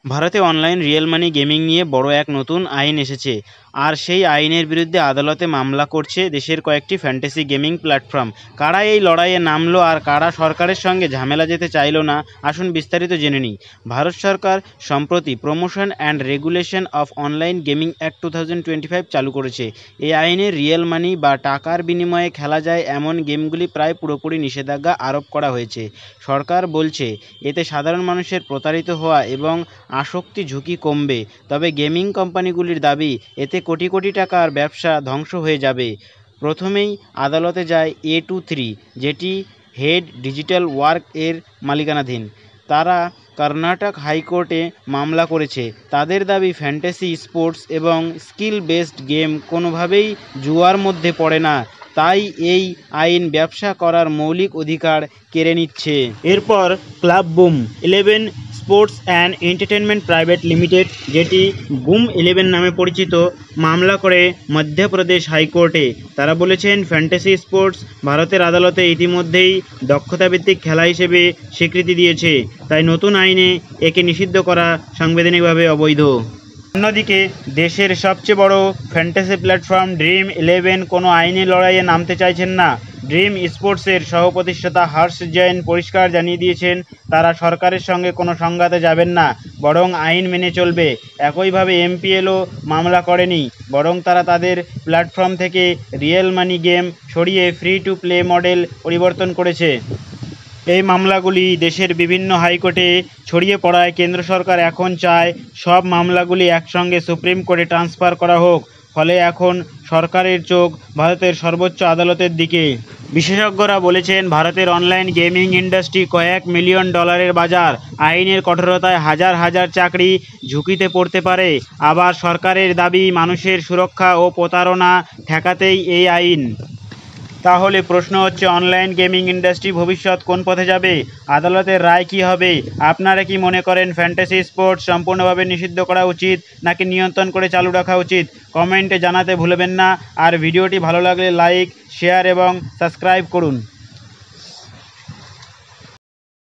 ভারতে online real মানি gaming নিয়ে বড় এক নতুন আইন এসেছে, আর সেই আইনের বিরুদ্ধে আদালতে মামলা করছে দেশের কয়েকটি ফ্যান্টাসি গেমিং প্ল্যাটফর্ম। কারা এই লড়াইয়ে নামলো আর কারা সরকারের সঙ্গে ঝামেলা যেতে চাইলো না, আসুন বিস্তারিত জেনে নিই। ভারত সরকার সম্প্রতি promotion and regulation of online gaming act 2025 চালু করেছে। এই আইনে রিয়েল মানি বা টাকার বিনিময়ে খেলা যায় এমন গেমগুলি প্রায় পুরোপুরি নিষেধাজ্ঞা আরোপ করা হয়েছে। সরকার বলছে এতে সাধারণ মানুষের প্রতারিত হওয়া এবং আসক্তি ঝুঁকি কমবে, তবে গেমিং কোম্পানিগুলির দাবি এতে কোটি কোটি টাকার ব্যবসা ধ্বংস হয়ে যাবে। প্রথমেই আদালতে যায় A23, যেটি হেড ডিজিটাল ওয়ার্ক এর মালিকানাধীন। তারা কর্ণাটক হাইকোর্টে মামলা করেছে। তাদের দাবি ফ্যান্টাসি স্পোর্টস এবং স্কিল বেসড গেম কোনোভাবেই জুয়ার মধ্যে পড়ে না, তাই এই আইন ব্যবসা করার মৌলিক অধিকার কেড়ে নিচ্ছে। এরপর club broom 11 sports and entertainment private limited, যেটি বুম 11 নামে পরিচিত, মামলা করে মধ্যপ্রদেশ হাইকোর্টে। তারা বলেছেন ফ্যান্টাসি স্পোর্টস ভারতের আদালতে ইতিমধ্যেই দক্ষতাভিত্তিক খেলা হিসেবে স্বীকৃতি দিয়েছে, তাই নতুন আইনে একে নিষিদ্ধ করা সাংবিধানিকভাবে অবৈধ। অন্যদিকে দেশের সবচেয়ে বড় ফ্যান্টাসি প্ল্যাটফর্ম ড্রিম11 কোনো আইনি লড়াইয়ে নামতে চাইছেন না। ড্রিম স্পোর্টসের সহ-প্রতিষ্ঠাতা হর্ষ জৈন পরিষ্কার জানিয়ে দিয়েছেন তারা সরকারের সঙ্গে কোনো সংঘাতে যাবেন না, বরং আইন মেনে চলবে। একইভাবে MPLও মামলা করেনি, বরং তারা তাদের প্ল্যাটফর্ম থেকে রিয়েল মানি গেম সরিয়ে ফ্রি টু প্লে মডেল পরিবর্তন করেছে। এই মামলাগুলি দেশের বিভিন্ন হাইকোর্টে ছড়িয়ে পড়ায় কেন্দ্র সরকার এখন চায় সব মামলাগুলি একসঙ্গে সুপ্রিম কোর্টে ট্রান্সফার করা হোক। ফলে এখন সরকারের চোখ ভারতের সর্বোচ্চ আদালতের দিকে। বিশেষজ্ঞরা বলেছেন ভারতের অনলাইন গেমিং ইন্ডাস্ট্রি কয়েক মিলিয়ন ডলারের বাজার। আইনের কঠোরতায় হাজার হাজার চাকরি ঝুঁকিতে পড়তে পারে। আবার সরকারের দাবি মানুষের সুরক্ষা ও প্রতারণা ঠেকাতেই এই আইন। তাহলে প্রশ্ন হচ্ছে, অনলাইন গেমিং ইন্ডাস্ট্রি ভবিষ্যৎ কোন পথে যাবে? আদালতের রায় কী হবে? আপনারা কি মনে করেন ফ্যান্টাসি স্পোর্টস সম্পূর্ণভাবে নিষিদ্ধ করা উচিত নাকি নিয়ন্ত্রণ করে চালু রাখা উচিত? কমেন্টে জানাতে ভুলবেন না। আর ভিডিওটি ভালো লাগলে লাইক, শেয়ার এবং সাবস্ক্রাইব করুন।